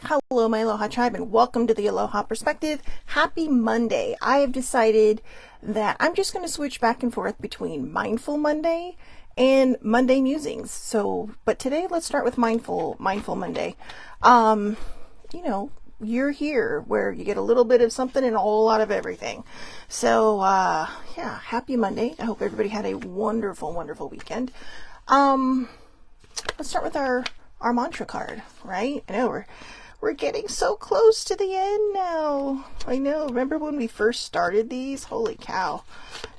Hello, my Aloha tribe, and welcome to the Aloha Perspective. Happy Monday. I have decided that I'm just going to switch back and forth between Mindful Monday and Monday Musings. But today let's start with Mindful Monday. Um, you're here where you get a little bit of something and a whole lot of everything. Happy Monday. I hope everybody had a wonderful, wonderful weekend. Let's start with our mantra card, right? I know we're getting so close to the end now. I know. Remember when we first started these? Holy cow.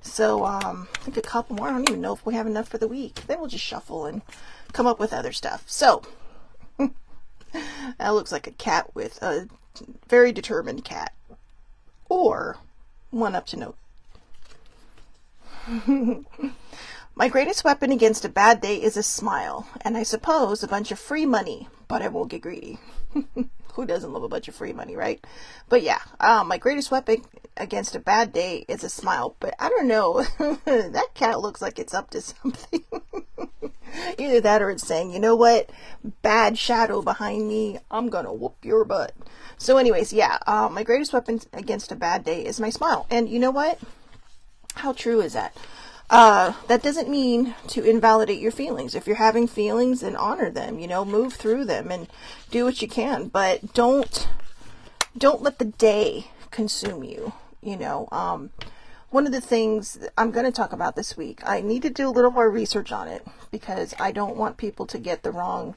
So, I think a couple more. I don't even know if we have enough for the week. Then we'll just shuffle and come up with other stuff. So, that looks like a cat with a very determined cat. Or one up to no. My greatest weapon against a bad day is a smile, and I suppose a bunch of free money, but I won't get greedy. Who doesn't love a bunch of free money, right? But yeah, my greatest weapon against a bad day is a smile, but I don't know. That cat looks like it's up to something. Either that or it's saying, you know what? Bad shadow behind me. I'm gonna whoop your butt. So anyways, yeah, my greatest weapon against a bad day is my smile. And you know what? How true is that? That doesn't mean to invalidate your feelings. If you're having feelings, then honor them, move through them and do what you can, but don't let the day consume you. One of the things that I'm going to talk about this week, I need to do a little more research on it because I don't want people to get the wrong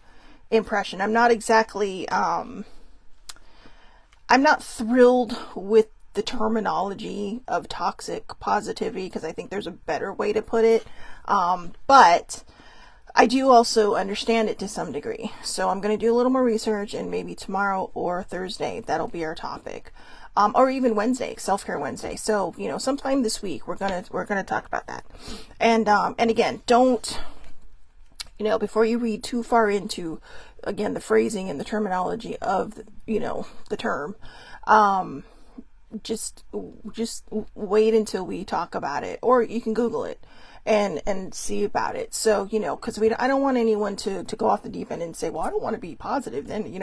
impression. I'm not exactly, I'm not thrilled with the terminology of toxic positivity because I think there's a better way to put it. But I do also understand it to some degree. So I'm going to do a little more research, and maybe tomorrow or Thursday, that'll be our topic. Or even Wednesday, Self-Care Wednesday. So, sometime this week we're going to talk about that. And again, don't, before you read too far into, again, the phrasing and the terminology of, the term, just wait until we talk about it, or you can Google it and see about it. So, because I don't want anyone to go off the deep end and say, well, I don't want to be positive. Then,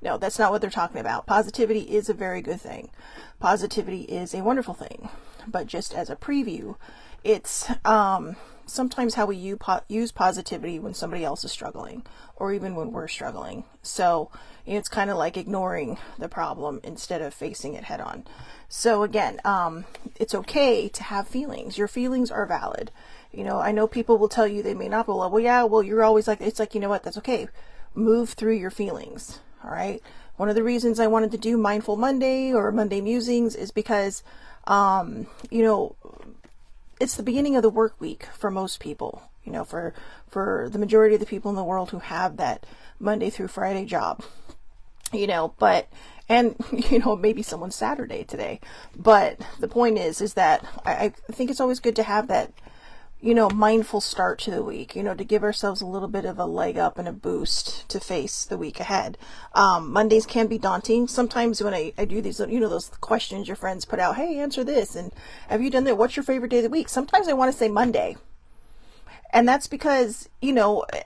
no, that's not what they're talking about. Positivity is a very good thing. Positivity is a wonderful thing. But just as a preview, it's sometimes how we use positivity when somebody else is struggling, or even when we're struggling. So it's kind of like ignoring the problem instead of facing it head on. So again, it's okay to have feelings. Your feelings are valid. I know people will tell you they may not be, well, you're always like, it's like, you know what, that's okay. Move through your feelings. All right. One of the reasons I wanted to do Mindful Monday or Monday Musings is because, it's the beginning of the work week for most people, for the majority of the people in the world who have that Monday through Friday job, maybe someone's Saturday today. But the point is that I think it's always good to have that, mindful start to the week, to give ourselves a little bit of a leg up and a boost to face the week ahead. Mondays can be daunting. Sometimes when I do these, those questions your friends put out, hey, answer this. And have you done that? What's your favorite day of the week? Sometimes I want to say Monday. And that's because,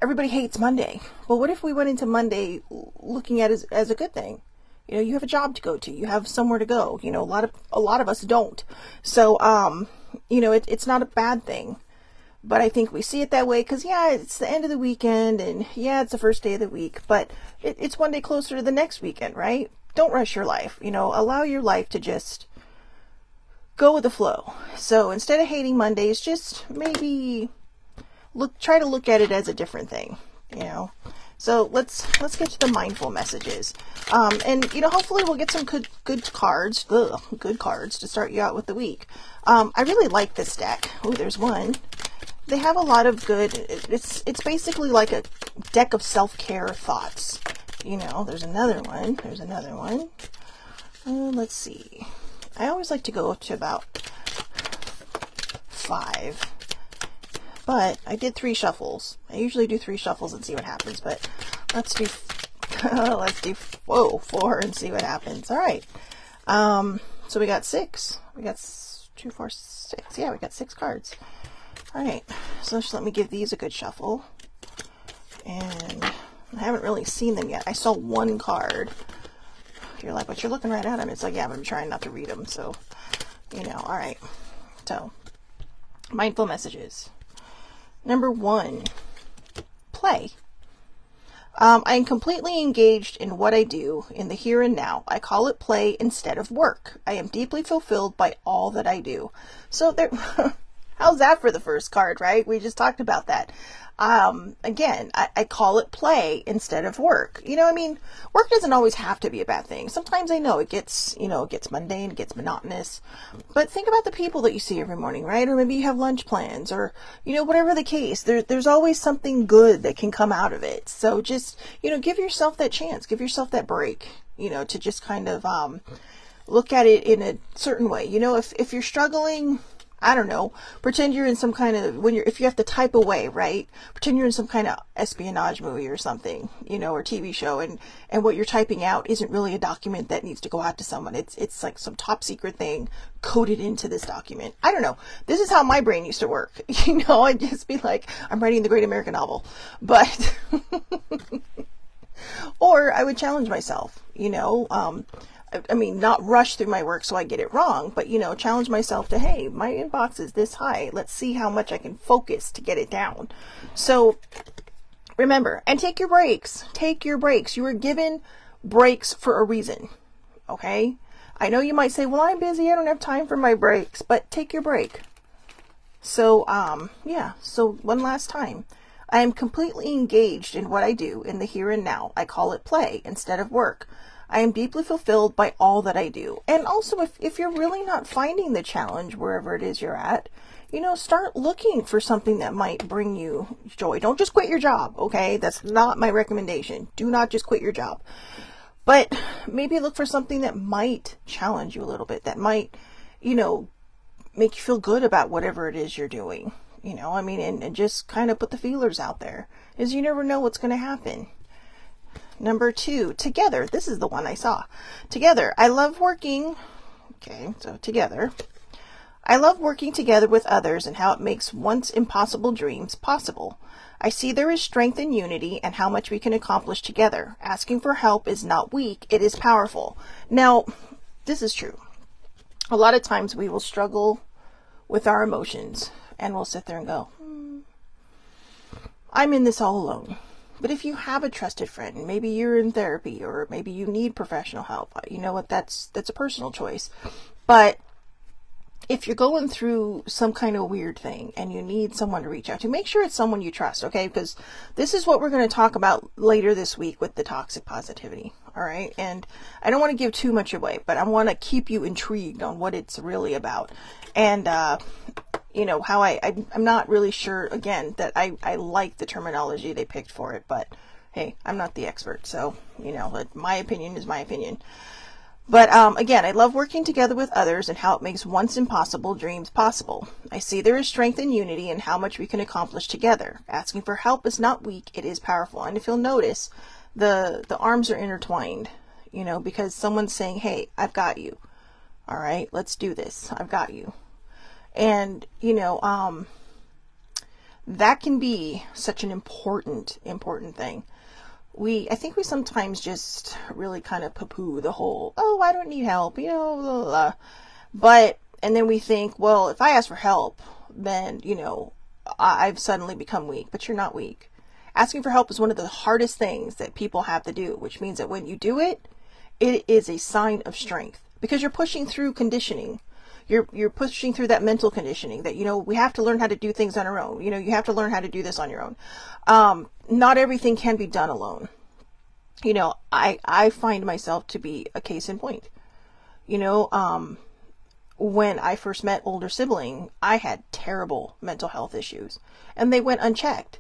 everybody hates Monday. Well, what if we went into Monday looking at it as a good thing? You have a job to go to, you have somewhere to go, a lot of us don't. So, it's not a bad thing. But I think we see it that way because, it's the end of the weekend and, it's the first day of the week. But it's one day closer to the next weekend, right? Don't rush your life. Allow your life to just go with the flow. So instead of hating Mondays, just maybe try to look at it as a different thing, So let's get to the mindful messages. Hopefully we'll get some good cards to start you out with the week. I really like this deck. Oh, there's one. They have a lot of good, it's basically like a deck of self-care thoughts. There's another one. Let's see. I always like to go up to about 5. But I did 3 shuffles. I usually do 3 shuffles and see what happens, but let's do 4 and see what happens. All right. So we got 6. We got 2, 4, 6. Yeah, we got 6 cards. All right, so just let me give these a good shuffle. And I haven't really seen them yet. I saw one card. You're like, but you're looking right at them. It's like, yeah, but I'm trying not to read them. So, all right. So, mindful messages. Number 1, play. I am completely engaged in what I do in the here and now. I call it play instead of work. I am deeply fulfilled by all that I do. So there, how's that for the first card, right? We just talked about that. Again, I call it play instead of work. Work doesn't always have to be a bad thing. Sometimes I know it gets mundane, it gets monotonous, but think about the people that you see every morning, right? Or maybe you have lunch plans or, whatever the case, there's always something good that can come out of it. So just, give yourself that chance, give yourself that break, to just kind of, look at it in a certain way. If you're struggling, I don't know, pretend you're in some kind of, if you have to type away, right? Pretend you're in some kind of espionage movie or something, or TV show, and what you're typing out isn't really a document that needs to go out to someone. It's like some top secret thing coded into this document. I don't know. This is how my brain used to work. I'd just be like, I'm writing the great American novel. But, or I would challenge myself, not rush through my work so I get it wrong, but, challenge myself to, hey, my inbox is this high. Let's see how much I can focus to get it down. So remember, and take your breaks. Take your breaks. You were given breaks for a reason. Okay. I know you might say, well, I'm busy. I don't have time for my breaks, but take your break. So, so one last time. I am completely engaged in what I do in the here and now. I call it play instead of work. I am deeply fulfilled by all that I do. And also, if you're really not finding the challenge wherever it is you're at, start looking for something that might bring you joy. Don't just quit your job, okay? That's not my recommendation. Do not just quit your job. But maybe look for something that might challenge you a little bit, that might, make you feel good about whatever it is you're doing. And just kind of put the feelers out there, because you never know what's going to happen. Number 2, together. This is the one I saw. Together. I love working. Okay, so together. I love working together with others and how it makes once impossible dreams possible. I see there is strength in unity and how much we can accomplish together. Asking for help is not weak, it is powerful. Now, this is true. A lot of times we will struggle with our emotions and we'll sit there and go, I'm in this all alone. But if you have a trusted friend, maybe you're in therapy or maybe you need professional help, you know what, that's a personal choice. But if you're going through some kind of weird thing and you need someone to reach out to, make sure it's someone you trust, okay? Because this is what we're going to talk about later this week with the toxic positivity, all right? And I don't want to give too much away, but I want to keep you intrigued on what it's really about. And, how I'm not really sure, again, that I like the terminology they picked for it, but hey, I'm not the expert, so, my opinion is my opinion. But, again, I love working together with others and how it makes once impossible dreams possible. I see there is strength in unity and how much we can accomplish together. Asking for help is not weak, it is powerful. And if you'll notice, the arms are intertwined, because someone's saying, hey, I've got you. All right, let's do this. I've got you. And, that can be such an important thing. I think we sometimes just really kind of poo-poo the whole, oh, I don't need help, blah, blah, blah. But, and then we think, well, if I ask for help, then, I've suddenly become weak. But you're not weak. Asking for help is one of the hardest things that people have to do, which means that when you do it, it is a sign of strength because you're pushing through conditioning. You're pushing through that mental conditioning that, we have to learn how to do things on our own. You have to learn how to do this on your own. Not everything can be done alone. I find myself to be a case in point. When I first met older sibling, I had terrible mental health issues and they went unchecked.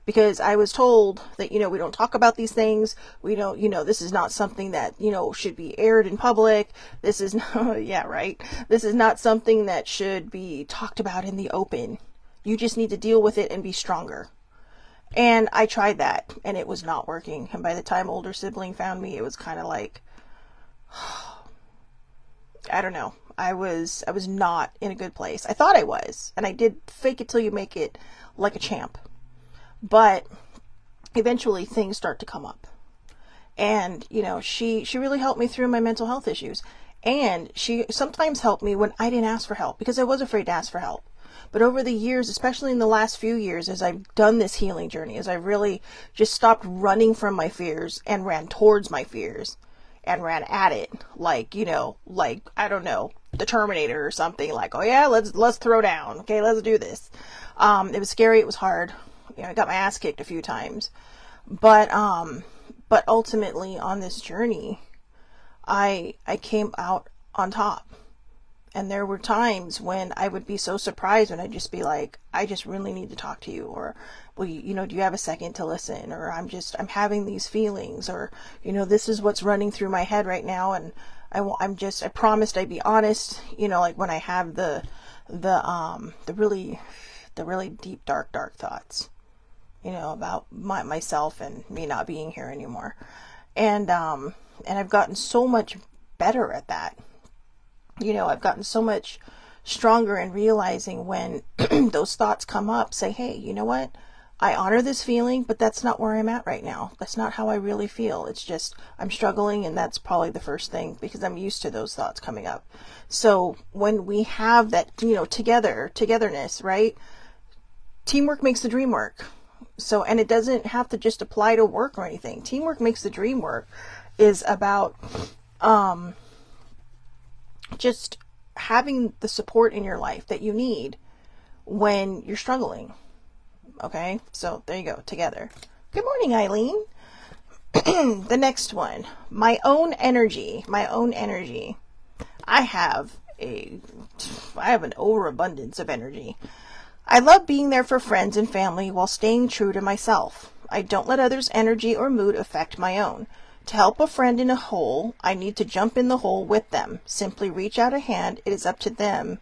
Because I was told that, we don't talk about these things. We don't, this is not something that, should be aired in public. This is not, yeah, right. This is not something that should be talked about in the open. You just need to deal with it and be stronger. And I tried that and it was not working. And by the time older sibling found me, it was kind of like, I don't know. I was not in a good place. I thought I was, and I did fake it till you make it like a champ. But eventually things start to come up. And, she really helped me through my mental health issues. And she sometimes helped me when I didn't ask for help because I was afraid to ask for help. But over the years, especially in the last few years, as I've done this healing journey, as I really just stopped running from my fears and ran towards my fears and ran at it, like, I don't know, the Terminator or something, like, oh yeah, let's throw down. Okay, let's do this. It was scary. It was hard. I got my ass kicked a few times, but ultimately on this journey, I came out on top. And there were times when I would be so surprised when I'd just be like, I just really need to talk to you. Or, well, do you have a second to listen? Or I'm having these feelings. Or, this is what's running through my head right now. And I promised I'd be honest, like when I have the really deep, dark thoughts, about myself and me not being here anymore. And I've gotten so much better at that. I've gotten so much stronger in realizing when those thoughts come up, say, hey, you know what? I honor this feeling, but that's not where I'm at right now. That's not how I really feel. It's just, I'm struggling, and that's probably the first thing because I'm used to those thoughts coming up. So when we have that, togetherness, right? Teamwork makes the dream work. So, and it doesn't have to just apply to work or anything. Teamwork makes the dream work is about, just having the support in your life that you need when you're struggling. Okay, so there you go, together. Good morning, Eileen. The next one, my own energy. I have an overabundance of energy. I love being there for friends and family while staying true to myself. I don't let others' energy or mood affect my own. To help a friend in a hole, I need to jump in the hole with them. Simply reach out a hand. It is up to them.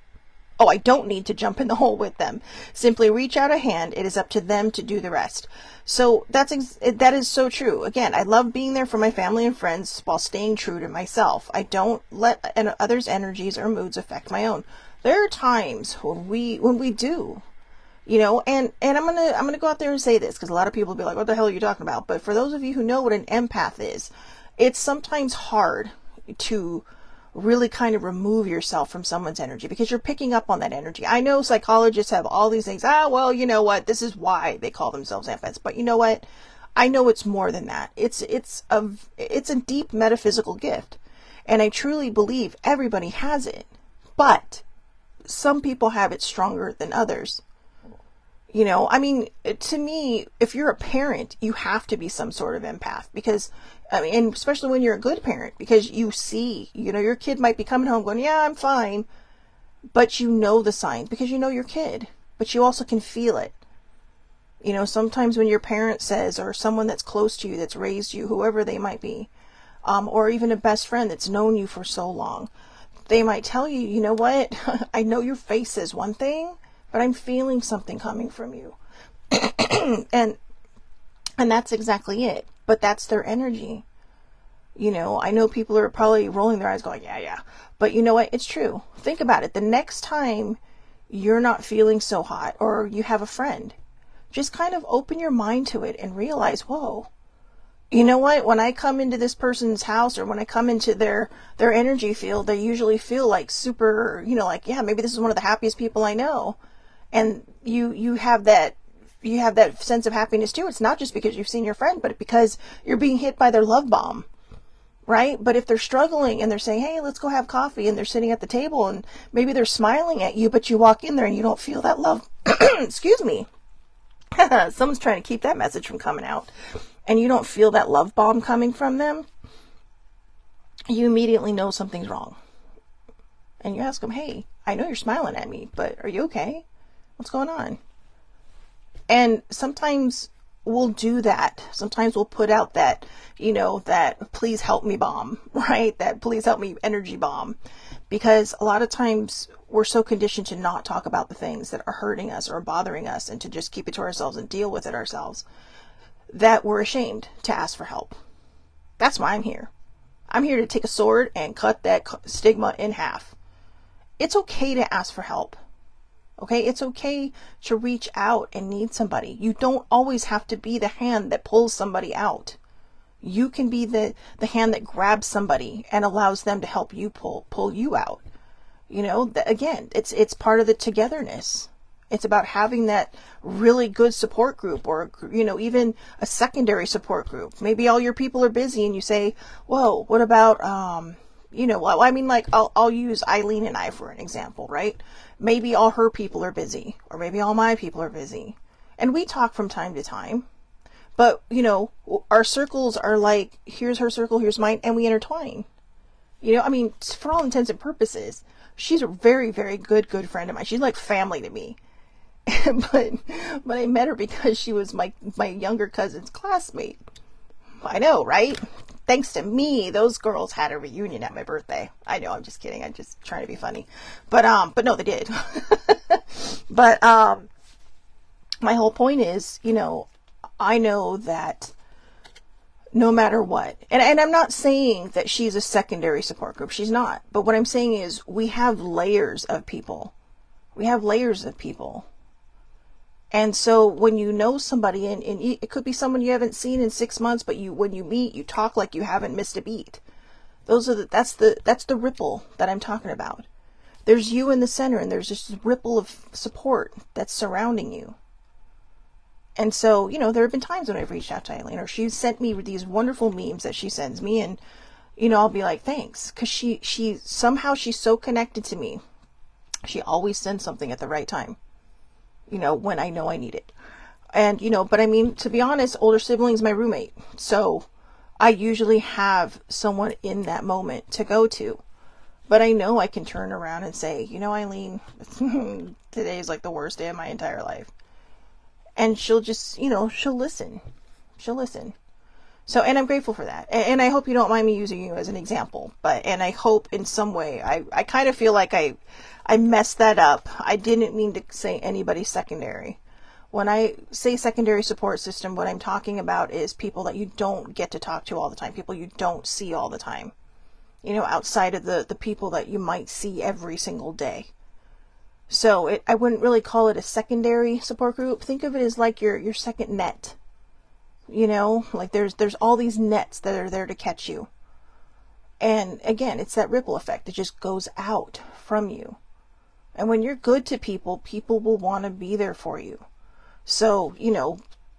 Oh, I don't need to jump in the hole with them. Simply reach out a hand. It is up to them to do the rest. So that is so true. Again, I love being there for my family and friends while staying true to myself. I don't let others' energies or moods affect my own. There are times when we do. And I'm gonna go out there and say this because a lot of people will be like, what the hell are you talking about? But for those of you who know what an empath is, it's sometimes hard to really kind of remove yourself from someone's energy because you're picking up on that energy. I know psychologists have all these things. Well, you know what? This is why they call themselves empaths. But you know what? I know it's more than that. It's a deep metaphysical gift. And I truly believe everybody has it. But some people have it stronger than others. To me, if you're a parent, you have to be some sort of empath because, and especially when you're a good parent, because you see, your kid might be coming home going, yeah, I'm fine. But the signs because your kid, but you also can feel it. Sometimes when your parent says, or someone that's close to you, that's raised you, whoever they might be, or even a best friend that's known you for so long, they might tell you, you know what, I know your face says one thing, but I'm feeling something coming from you. and that's exactly it. But that's their energy. I know people are probably rolling their eyes going, yeah. But you know what? It's true. Think about it. The next time you're not feeling so hot or you have a friend, just kind of open your mind to it and realize, whoa, you know what? When I come into this person's house or when I come into their energy field, they usually feel like super, like, yeah, maybe this is one of the happiest people I know. And you have that sense of happiness too. It's not just because you've seen your friend, but because you're being hit by their love bomb, right? But if they're struggling and they're saying, hey, let's go have coffee, and they're sitting at the table and maybe they're smiling at you, but you walk in there and you don't feel that love. Excuse me. Someone's trying to keep that message from coming out. And you don't feel that love bomb coming from them. You immediately know something's wrong. And you ask them, hey, I know you're smiling at me, but are you okay? What's going on? And sometimes we'll do that. Sometimes we'll put out that, that please help me bomb, right? That please help me energy bomb. Because a lot of times we're so conditioned to not talk about the things that are hurting us or bothering us and to just keep it to ourselves and deal with it ourselves that we're ashamed to ask for help. That's why I'm here. I'm here to take a sword and cut that stigma in half. It's okay to ask for help. Okay, it's okay to reach out and need somebody. You don't always have to be the hand that pulls somebody out. You can be the hand that grabs somebody and allows them to help you pull you out. Again, it's part of the togetherness. It's about having that really good support group, or, even a secondary support group. Maybe all your people are busy and you say, whoa, what about, well, I mean, like, I'll use Eileen and I for an example, right? Maybe all her people are busy, or maybe all my people are busy. And we talk from time to time, but, our circles are like, here's her circle, here's mine, and we intertwine. I mean, for all intents and purposes, she's a very, very good friend of mine. She's like family to me. but I met her because she was my younger cousin's classmate. I know, right? Thanks to me, those girls had a reunion at my birthday. I know, I'm just kidding. I'm just trying to be funny. But no, they did. But my whole point is, I know that no matter what, and I'm not saying that she's a secondary support group. She's not. But what I'm saying is we have layers of people. We have layers of people. And so when you know somebody, and it could be someone you haven't seen in 6 months, but when you meet, you talk like you haven't missed a beat. That's the ripple that I'm talking about. There's you in the center, and there's this ripple of support that's surrounding you. And so, there have been times when I've reached out to Eileen, or she's sent me these wonderful memes that she sends me, and, I'll be like, thanks. Because somehow she's so connected to me. She always sends something at the right time. When I know I need it. And, but I mean, to be honest, older sibling's my roommate. So I usually have someone in that moment to go to. But I know I can turn around and say, Eileen, today is like the worst day of my entire life. And she'll just, she'll listen. She'll listen. So, and I'm grateful for that. And I hope you don't mind me using you as an example. And I hope in some way, I kind of feel like I messed that up. I didn't mean to say anybody secondary. When I say secondary support system, what I'm talking about is people that you don't get to talk to all the time, people you don't see all the time, outside of the people that you might see every single day. So I wouldn't really call it a secondary support group. Think of it as like your second net. Like there's all these nets that are there to catch you. And again, it's that ripple effect. It just goes out from you. And when you're good to people, people will want to be there for you. So,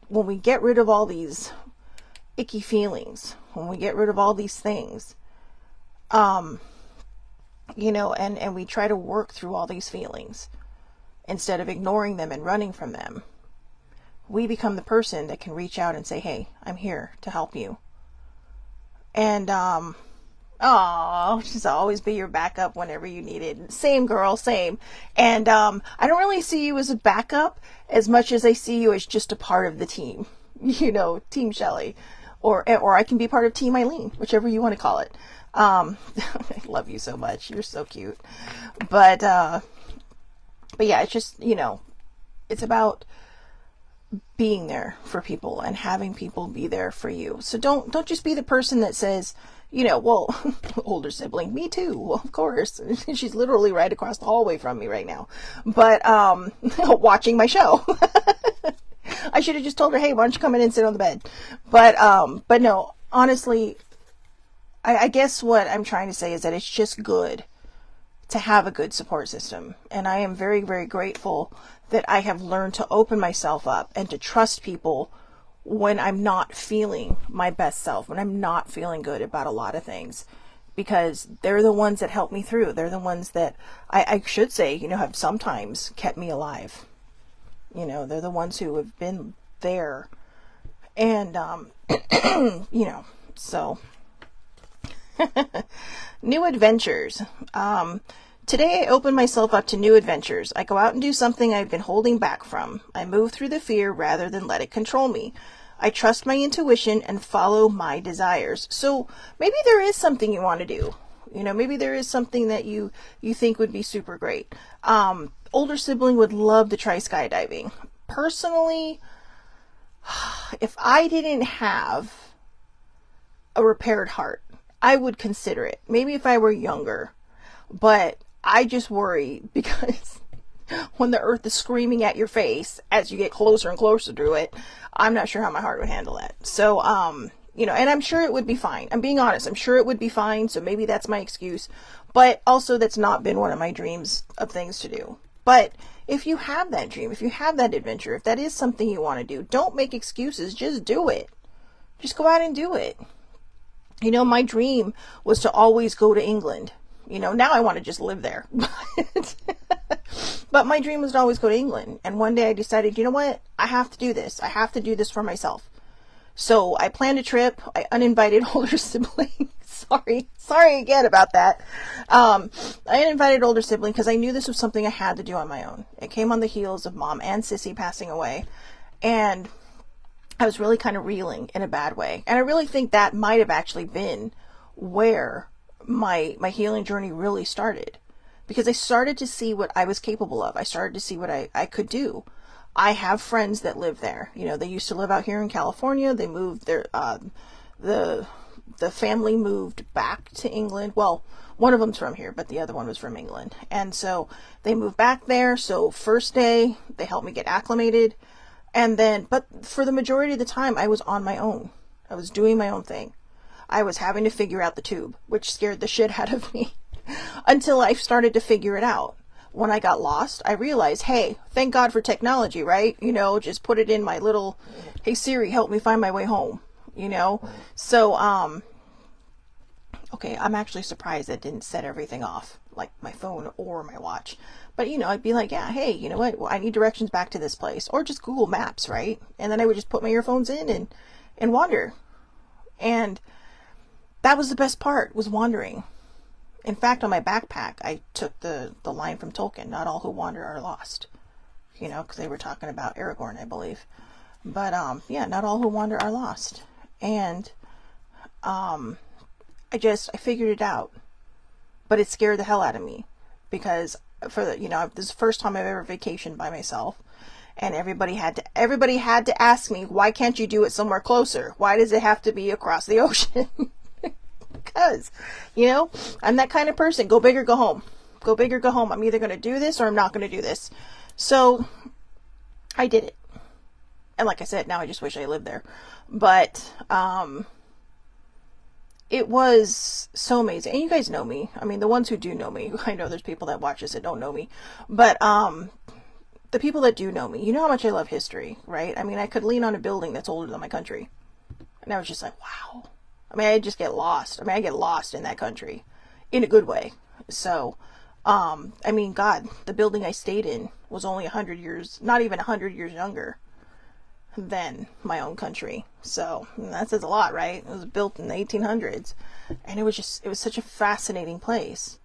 when we get rid of all these icky feelings, when we get rid of all these things, and we try to work through all these feelings instead of ignoring them and running from them, we become the person that can reach out and say, hey, I'm here to help you. And, she's always be your backup whenever you need it. Same girl, same. And I don't really see you as a backup as much as I see you as just a part of the team. Team Shelly. Or I can be part of Team Eileen, whichever you want to call it. I love you so much. You're so cute. But yeah, it's just, it's about being there for people and having people be there for you. So don't just be the person that says, well, older sibling, me too. Well, of course. She's literally right across the hallway from me right now. But, watching my show. I should have just told her, hey, why don't you come in and sit on the bed? But no, honestly, I guess what I'm trying to say is that it's just good to have a good support system. And I am very, very grateful that I have learned to open myself up and to trust people when I'm not feeling my best self, when I'm not feeling good about a lot of things, because they're the ones that help me through. They're the ones that I should say, have sometimes kept me alive. They're the ones who have been there. And, so new adventures. Today I open myself up to new adventures. I go out and do something I've been holding back from. I move through the fear rather than let it control me. I trust my intuition and follow my desires. So maybe there is something you want to do. Maybe there is something that you think would be super great. Older sibling would love to try skydiving. Personally, if I didn't have a repaired heart, I would consider it. Maybe if I were younger. But I just worry because when the earth is screaming at your face as you get closer and closer to it, I'm not sure how my heart would handle that. So, and I'm sure it would be fine. I'm being honest. I'm sure it would be fine. So maybe that's my excuse. But also that's not been one of my dreams of things to do. But if you have that dream, if you have that adventure, if that is something you want to do, don't make excuses. Just do it. Just go out and do it. My dream was to always go to England. Now I want to just live there. But my dream was to always go to England. And one day I decided, you know what? I have to do this. I have to do this for myself. So I planned a trip. I uninvited older siblings. Sorry again about that. I uninvited older sibling because I knew this was something I had to do on my own. It came on the heels of Mom and Sissy passing away. And I was really kind of reeling in a bad way. And I really think that might have actually been where my healing journey really started. Because I started to see what I was capable of. I started to see what I could do. I have friends that live there. They used to live out here in California. They moved their, the family moved back to England. Well, one of them's from here, but the other one was from England. And so they moved back there. So first day, they helped me get acclimated. And then, but for the majority of the time, I was on my own. I was doing my own thing. I was having to figure out the tube, which scared the shit out of me until I started to figure it out. When I got lost, I realized, hey, thank God for technology, right? Just put it in my little, hey Siri, help me find my way home, So, okay, I'm actually surprised it didn't set everything off, like my phone or my watch. But, I'd be like, yeah, hey, you know what? Well, I need directions back to this place. Or just Google Maps, right? And then I would just put my earphones in and wander. And that was the best part, was wandering. In fact, on my backpack, I took the line from Tolkien, not all who wander are lost. Because they were talking about Aragorn, I believe. But, yeah, not all who wander are lost. And, I figured it out. But it scared the hell out of me. Because this is the first time I've ever vacationed by myself. And everybody had to ask me, why can't you do it somewhere closer? Why does it have to be across the ocean? Because, I'm that kind of person. Go big or go home. Go big or go home. I'm either going to do this or I'm not going to do this. So I did it. And like I said, now I just wish I lived there. But, it was so amazing. And you guys know me. I mean, the ones who do know me, I know there's people that watch this that don't know me, but, the people that do know me, you know how much I love history, right? I mean, I could lean on a building that's older than my country. And I was just like, wow. I mean, I just get lost. I get lost in that country in a good way. So, God, the building I stayed in was only 100 years, not even 100 years younger than my own country. So that says a lot, right? It was built in the 1800s, and it was such a fascinating place.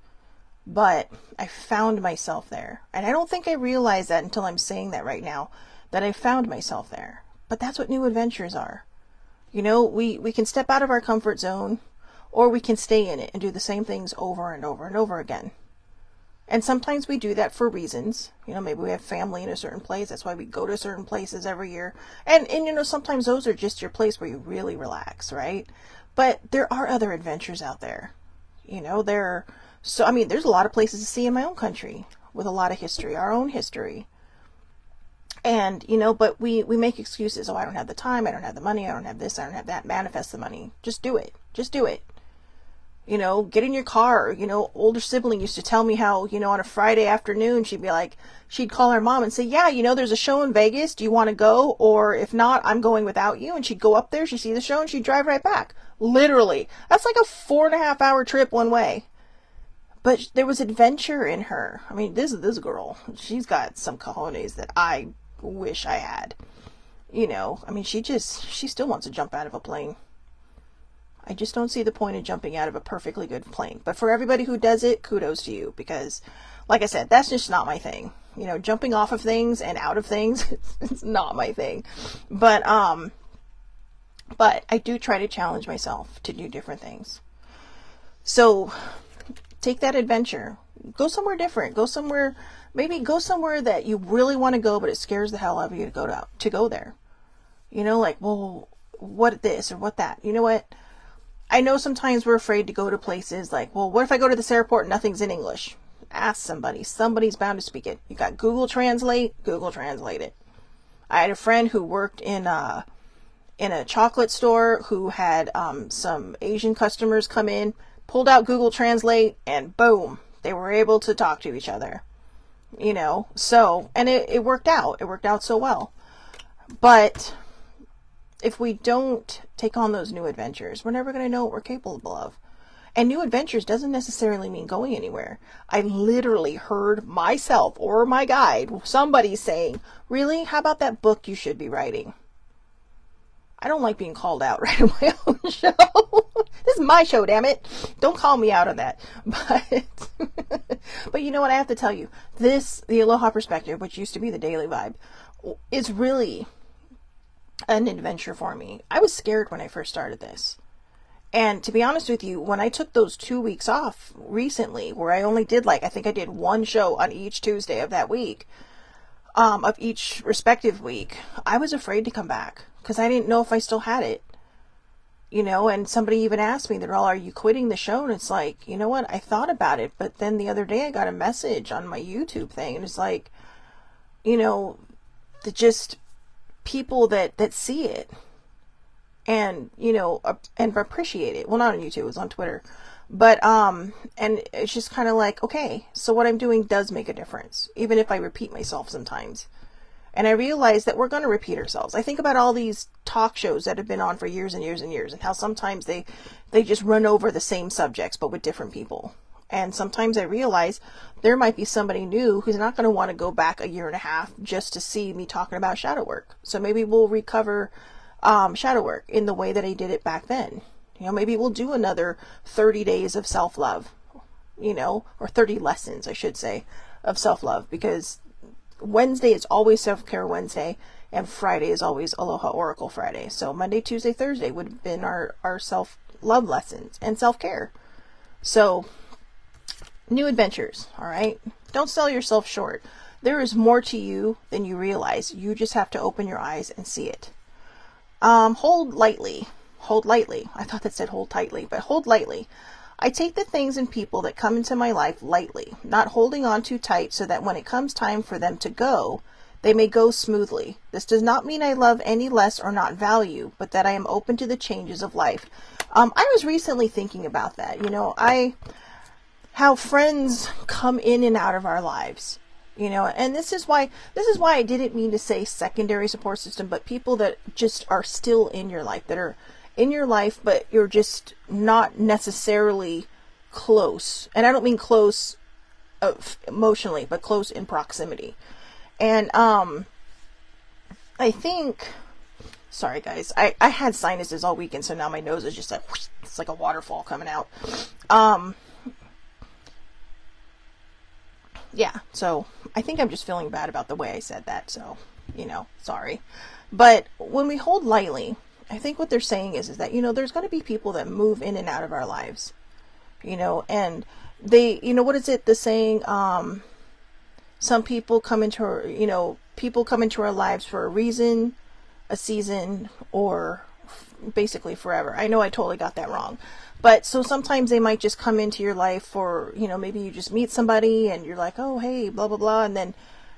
But I found myself there, and I don't think I realized that until I'm saying that right now, that I found myself there. But that's what new adventures are. We can step out of our comfort zone, or we can stay in it and do the same things over and over and over again. And sometimes we do that for reasons. Maybe we have family in a certain place. That's why we go to certain places every year. And sometimes those are just your place where you really relax, right? But there are other adventures out there. There's a lot of places to see in my own country with a lot of history, our own history. And, but we make excuses. Oh, I don't have the time. I don't have the money. I don't have this. I don't have that. Manifest the money. Just do it. Just do it. Get in your car. Older sibling used to tell me how, on a Friday afternoon, she'd call her mom and say, yeah, there's a show in Vegas. Do you want to go? Or if not, I'm going without you. And she'd go up there, she'd see the show, and she'd drive right back. Literally. That's like a 4.5 hour trip one way. But there was adventure in her. I mean, this girl, she's got some cojones that I wish I had. She still wants to jump out of a plane. I just don't see the point of jumping out of a perfectly good plane. But for everybody who does it, kudos to you. Because, like I said, that's just not my thing. Jumping off of things and out of things, it's not my thing. But I do try to challenge myself to do different things. So, take that adventure. Go somewhere different. Go somewhere that you really want to go, but it scares the hell out of you to go there. Well, what this or what that? You know what? I know sometimes we're afraid to go to places like, well, what if I go to this airport and nothing's in English? Ask somebody. Somebody's bound to speak it. You got Google Translate. Google Translate it. I had a friend who worked in in a chocolate store who had some Asian customers come in, pulled out Google Translate, and boom, they were able to talk to each other. So, and it worked out. It worked out so well. But if we don't take on those new adventures, we're never going to know what we're capable of. And new adventures doesn't necessarily mean going anywhere. I literally heard myself or my guide, somebody saying, really, how about that book you should be writing? I don't like being called out right on my own show. This is my show, damn it. Don't call me out on that. But you know what? I have to tell you, the Aloha Perspective, which used to be the Daily Vibe, is really an adventure for me. I was scared when I first started this. And to be honest with you, when I took those 2 weeks off recently, where I only did I think I did one show on each Tuesday of that week, of each respective week, I was afraid to come back because I didn't know if I still had it. And somebody even asked me, they're all, are you quitting the show? And it's like, you know what? I thought about it, but then the other day I got a message on my YouTube thing, and it's like, just people that see it and, and appreciate it. Well, not on YouTube, it was on Twitter. But, and it's just kind of like, okay, so what I'm doing does make a difference, even if I repeat myself sometimes. And I realize that we're going to repeat ourselves. I think about all these talk shows that have been on for years and years and years, and how sometimes they just run over the same subjects, but with different people. And sometimes I realize there might be somebody new who's not going to want to go back a year and a half just to see me talking about shadow work. So maybe we'll recover shadow work in the way that I did it back then. Maybe we'll do another 30 days of self-love, or 30 lessons, I should say, of self-love, because Wednesday is always Self-Care Wednesday, and Friday is always Aloha Oracle Friday. So Monday, Tuesday, Thursday would have been our self-love lessons and self-care. So new adventures, all right? Don't sell yourself short. There is more to you than you realize. You just have to open your eyes and see it. Hold lightly. Hold lightly. I thought that said hold tightly, but hold lightly. I take the things and people that come into my life lightly, not holding on too tight so that when it comes time for them to go, they may go smoothly. This does not mean I love any less or not value, but that I am open to the changes of life. I was recently thinking about that. How friends come in and out of our lives, and this is why I didn't mean to say secondary support system, but people that just are still in your life, that are in your life, but you're just not necessarily close. And I don't mean close emotionally, but close in proximity. And I think, sorry guys, I had sinuses all weekend, so now my nose is just like, whoosh, it's like a waterfall coming out. Yeah, so I think I'm just feeling bad about the way I said that, so, sorry. But when we hold lightly, I think what they're saying is that, there's going to be people that move in and out of our lives, and they, what is it, the saying, some people come into our lives for a reason, a season, or basically forever. I know I totally got that wrong. But so sometimes they might just come into your life for, maybe you just meet somebody and you're like, oh, hey, blah, blah, blah. And then,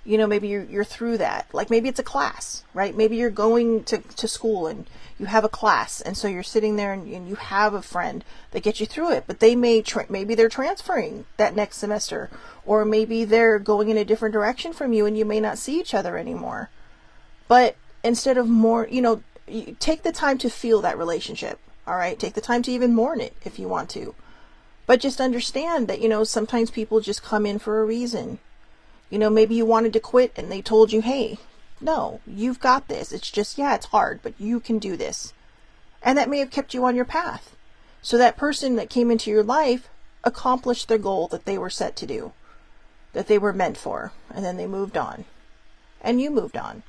maybe you're through that. Like maybe it's a class, right? Maybe you're going to school and you have a class. And so you're sitting there and you have a friend that gets you through it. But they maybe they're transferring that next semester. Or maybe they're going in a different direction from you and you may not see each other anymore. But instead of more, you take the time to feel that relationship. All right. Take the time to even mourn it if you want to. But just understand that, sometimes people just come in for a reason. Maybe you wanted to quit and they told you, hey, no, you've got this. It's just, yeah, it's hard, but you can do this. And that may have kept you on your path. So that person that came into your life accomplished their goal that they were set to do, that they were meant for. And then they moved on. And you moved on.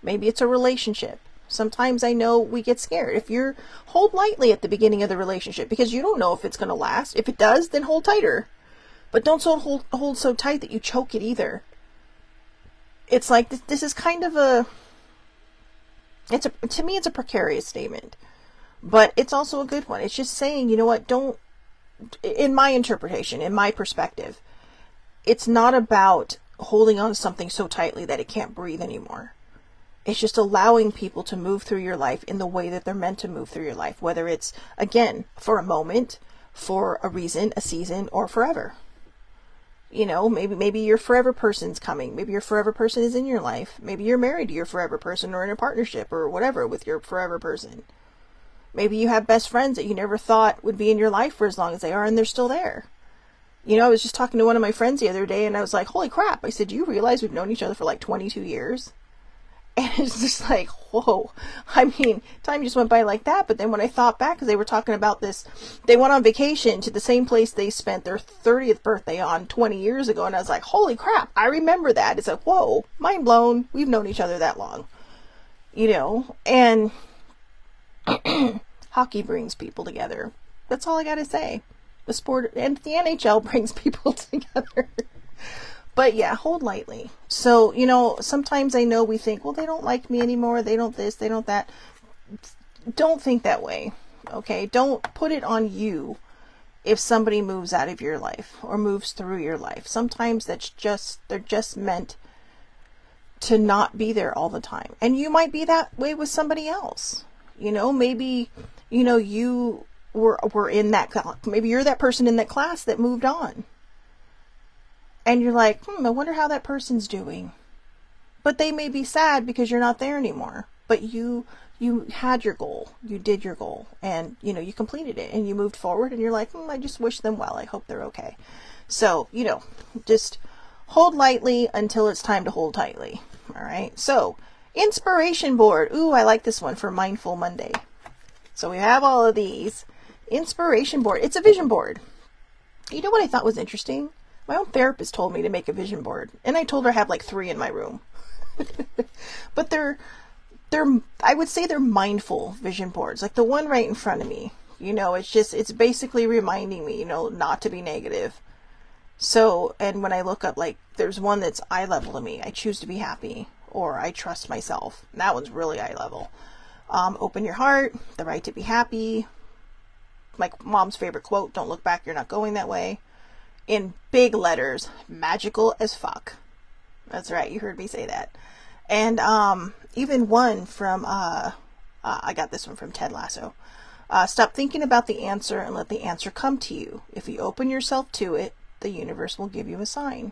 Maybe it's a relationship. Sometimes I know we get scared. If you're, hold lightly at the beginning of the relationship because you don't know if it's going to last. If it does, then hold tighter. But don't hold so tight that you choke it either. It's like, this is kind of to me, it's a precarious statement. But it's also a good one. It's just saying, in my interpretation, in my perspective, it's not about holding on to something so tightly that it can't breathe anymore. It's just allowing people to move through your life in the way that they're meant to move through your life, whether it's, again, for a moment, for a reason, a season, or forever. You know, maybe your forever person's coming. Maybe your forever person is in your life. Maybe you're married to your forever person or in a partnership or whatever with your forever person. Maybe you have best friends that you never thought would be in your life for as long as they are, and they're still there. You know, I was just talking to one of my friends the other day, and I was like, holy crap. I said, do you realize we've known each other for like 22 years? And it's just like, whoa. I mean, time just went by like that. But then when I thought back, because they were talking about this, they went on vacation to the same place they spent their 30th birthday on 20 years ago. And I was like, holy crap, I remember that. It's like, whoa, mind blown. We've known each other that long. You know, and hockey brings people together. That's all I got to say. The sport and the NHL brings people together. But yeah, hold lightly. So, you know, sometimes I know we think, well, they don't like me anymore. They don't this, they don't that. Don't think that way. Okay. Don't put it on you if somebody moves out of your life or moves through your life. Sometimes they're just meant to not be there all the time. And you might be that way with somebody else. You know, maybe, you know, you were in that, maybe you're that person in that class that moved on. And you're like, I wonder how that person's doing. But they may be sad because you're not there anymore. But you had your goal. You did your goal. And, you know, you completed it. And you moved forward. And you're like, I just wish them well. I hope they're okay. So, you know, just hold lightly until it's time to hold tightly. All right. So, inspiration board. Ooh, I like this one for Mindful Monday. So we have all of these. Inspiration board. It's a vision board. You know what I thought was interesting? My own therapist told me to make a vision board, and I told her I have like 3 in my room. But they're I would say they're mindful vision boards, like the one right in front of me. You know, it's basically reminding me, you know, not to be negative. So, and when I look up, like, there's one that's eye level to me. I choose to be happy, or I trust myself. And that one's really eye level. Open your heart, the right to be happy. My mom's favorite quote, don't look back, you're not going that way. In big letters, magical as fuck. That's right, you heard me say that. And even one from, I got this one from Ted Lasso. Stop thinking about the answer and let the answer come to you. If you open yourself to it, the universe will give you a sign.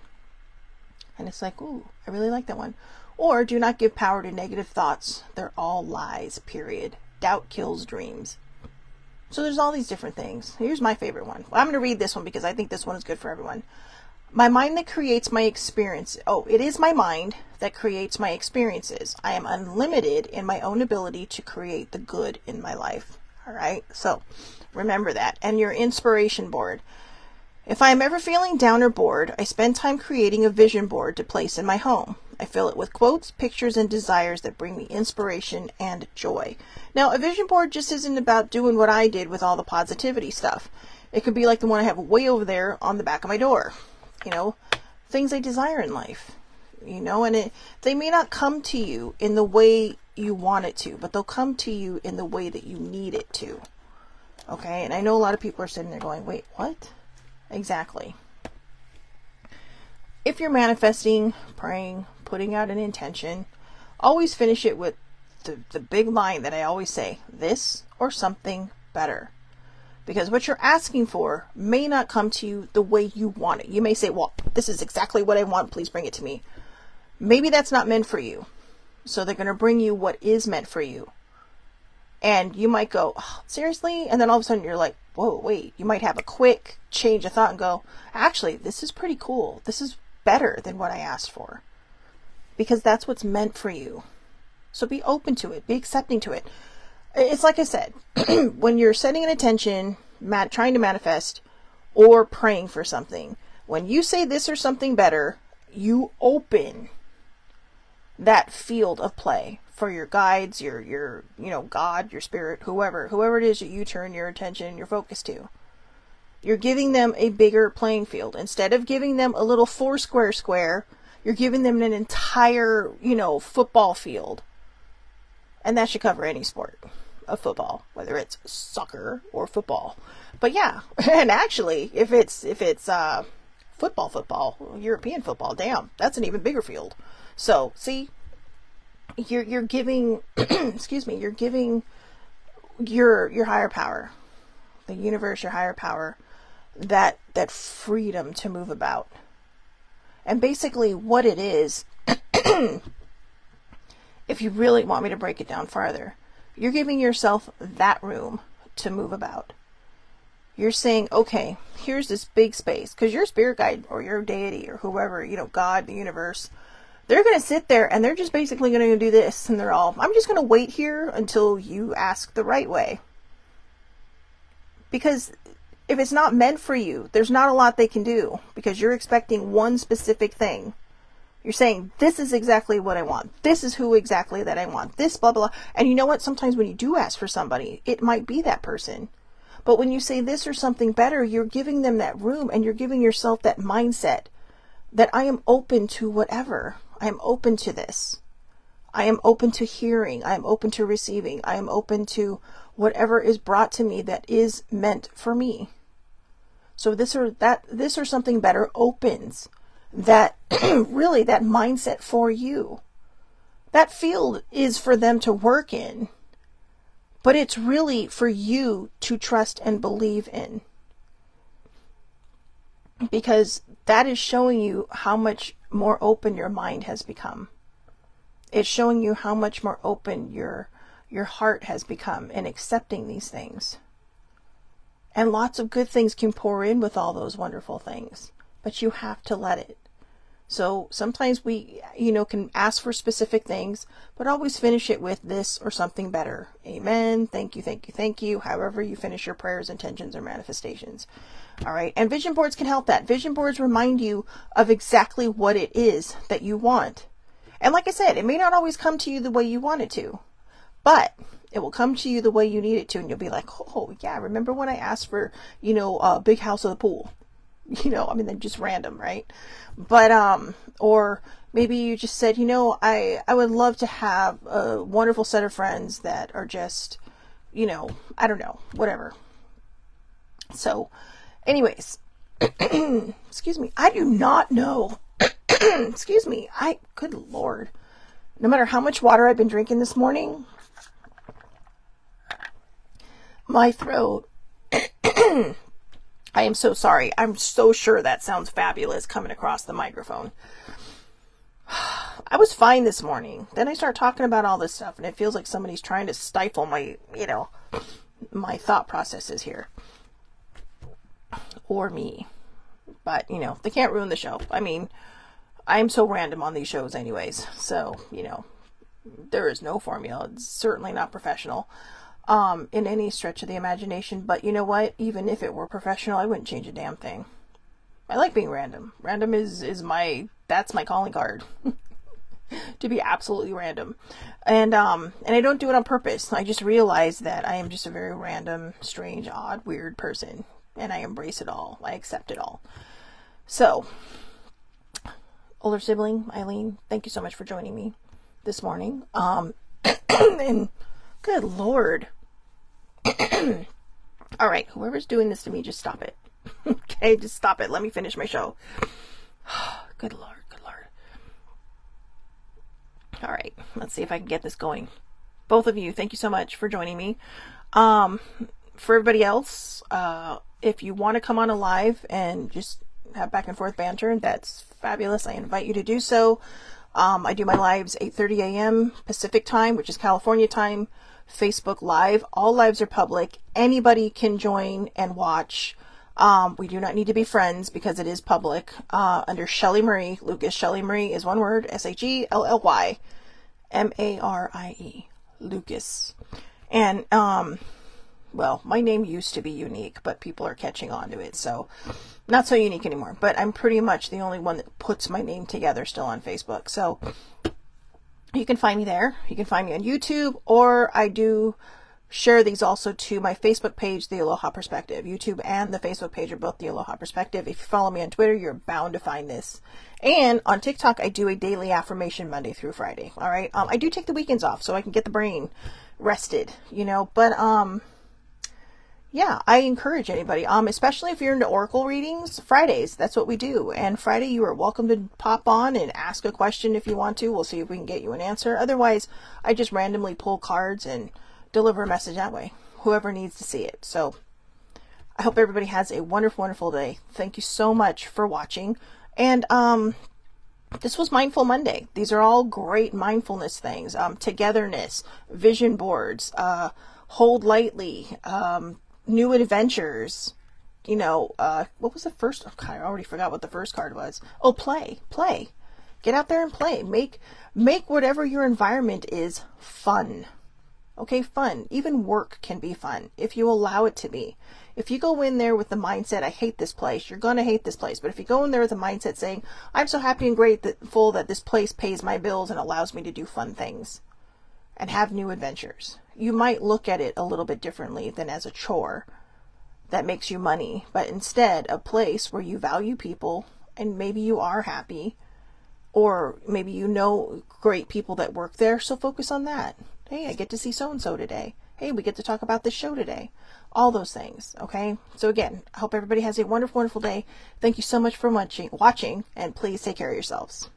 And it's like, ooh, I really like that one. Or do not give power to negative thoughts. They're all lies, period. Doubt kills dreams. So there's all these different things. Here's my favorite one. Well, I'm going to read this one because I think this one is good for everyone. My mind that creates my experience. Oh, it is my mind that creates my experiences. I am unlimited in my own ability to create the good in my life. All right. So remember that. And your inspiration board. If I am ever feeling down or bored, I spend time creating a vision board to place in my home. I fill it with quotes, pictures, and desires that bring me inspiration and joy. Now, a vision board just isn't about doing what I did with all the positivity stuff. It could be like the one I have way over there on the back of my door. You know, things I desire in life. You know, and they may not come to you in the way you want it to, but they'll come to you in the way that you need it to. Okay, and I know a lot of people are sitting there going, wait, what? Exactly. If you're manifesting, praying, putting out an intention, always finish it with the big line that I always say, this or something better. Because what you're asking for may not come to you the way you want it. You may say, well, this is exactly what I want. Please bring it to me. Maybe that's not meant for you. So they're going to bring you what is meant for you. And you might go, oh, seriously? And then all of a sudden you're like, whoa, wait. You might have a quick change of thought and go, actually, this is pretty cool. This is better than what I asked for. Because that's what's meant for you. So be open to it. Be accepting to it. It's like I said, when you're setting an intention, trying to manifest, or praying for something, when you say this or something better, you open that field of play for your guides, your God, your spirit, whoever it is that you turn your attention, your focus to. You're giving them a bigger playing field. Instead of giving them a little 4 square, you're giving them an entire, football field. And that should cover any sport of football, whether it's soccer or football. But yeah, and actually, if it's football, European football, damn, that's an even bigger field. So, see, you're giving, excuse me, you're giving your higher power, the universe, your higher power, that freedom to move about. And basically what it is, if you really want me to break it down farther, you're giving yourself that room to move about. You're saying, okay, here's this big space, because your spirit guide or your deity or whoever, you know, God, the universe, they're going to sit there and they're just basically going to do this. And they're all, I'm just going to wait here until you ask the right way. Because if it's not meant for you, there's not a lot they can do, because you're expecting one specific thing. You're saying, this is exactly what I want. This is who exactly that I want. This blah, blah, blah. And you know what? Sometimes when you do ask for somebody, it might be that person. But when you say this or something better, you're giving them that room, and you're giving yourself that mindset that I am open to whatever. I am open to this. I am open to hearing. I am open to receiving. I am open to whatever is brought to me that is meant for me. So this or something better opens that really that mindset for you. That field is for them to work in, but it's really for you to trust and believe in, because that is showing you how much more open your mind has become. It's showing you how much more open your heart has become in accepting these things. And lots of good things can pour in with all those wonderful things, but you have to let it. So sometimes we, can ask for specific things, but always finish it with this or something better. Amen. Thank you, thank you, thank you. However you finish your prayers, intentions, or manifestations. All right. And vision boards can help that. Vision boards remind you of exactly what it is that you want. And like I said, it may not always come to you the way you want it to, but it will come to you the way you need it to. And you'll be like, oh yeah, remember when I asked for, a big house with a pool? They're just random, right? But, or maybe you just said, I would love to have a wonderful set of friends that are just, I don't know, whatever. So anyways, excuse me, I do not know. Excuse me. Good Lord. No matter how much water I've been drinking this morning, my throat, I am so sorry. I'm so sure that sounds fabulous coming across the microphone. I was fine this morning. Then I start talking about all this stuff, and it feels like somebody's trying to stifle my, my thought processes here. Or me. But, they can't ruin the show. I'm so random on these shows anyways. So, there is no formula. It's certainly not professional. In any stretch of the imagination. But you know what? Even if it were professional, I wouldn't change a damn thing. I like being random. Random that's my calling card. To be absolutely random. And I don't do it on purpose. I just realize that I am just a very random, strange, odd, weird person. And I embrace it all. I accept it all. So, older sibling, Eileen, thank you so much for joining me this morning. And good Lord. All right, whoever's doing this to me, just stop it. Okay, just stop it. Let me finish my show. Good Lord, good Lord. All right, let's see if I can get this going. Both of you, thank you so much for joining me. For everybody else, if you want to come on a live and just have back and forth banter, that's fabulous. I invite you to do so. I do my lives 8:30 a.m. Pacific time, which is California time. Facebook Live. All lives are public. Anybody can join and watch. We do not need to be friends because it is public. Under Shelly Marie Lucas. Shelly Marie is one word. SHELLYMARIE Lucas. And my name used to be unique, but people are catching on to it, so not so unique anymore. But I'm pretty much the only one that puts my name together still on Facebook. So you can find me there. You can find me on YouTube, or I do share these also to my Facebook page, The Aloha Perspective. YouTube and the Facebook page are both The Aloha Perspective. If you follow me on Twitter, you're bound to find this. And on TikTok, I do a daily affirmation Monday through Friday. All right. I do take the weekends off so I can get the brain rested, but, yeah, I encourage anybody, especially if you're into oracle readings, Fridays, that's what we do. And Friday, you are welcome to pop on and ask a question if you want to. We'll see if we can get you an answer. Otherwise, I just randomly pull cards and deliver a message that way, whoever needs to see it. So I hope everybody has a wonderful, wonderful day. Thank you so much for watching. And this was Mindful Monday. These are all great mindfulness things. Togetherness, vision boards, hold lightly, new adventures. What was the first? Oh, God, I already forgot what the first card was. Oh, play. Get out there and play. Make whatever your environment is fun. Okay, fun. Even work can be fun if you allow it to be. If you go in there with the mindset, I hate this place, you're going to hate this place. But if you go in there with the mindset saying, I'm so happy and grateful that this place pays my bills and allows me to do fun things and have new adventures, you might look at it a little bit differently than as a chore that makes you money, but instead a place where you value people and maybe you are happy, or maybe you know great people that work there, so focus on that. Hey, I get to see so-and-so today. Hey, we get to talk about this show today. All those things, okay? So again, I hope everybody has a wonderful, wonderful day. Thank you so much for watching, and please take care of yourselves.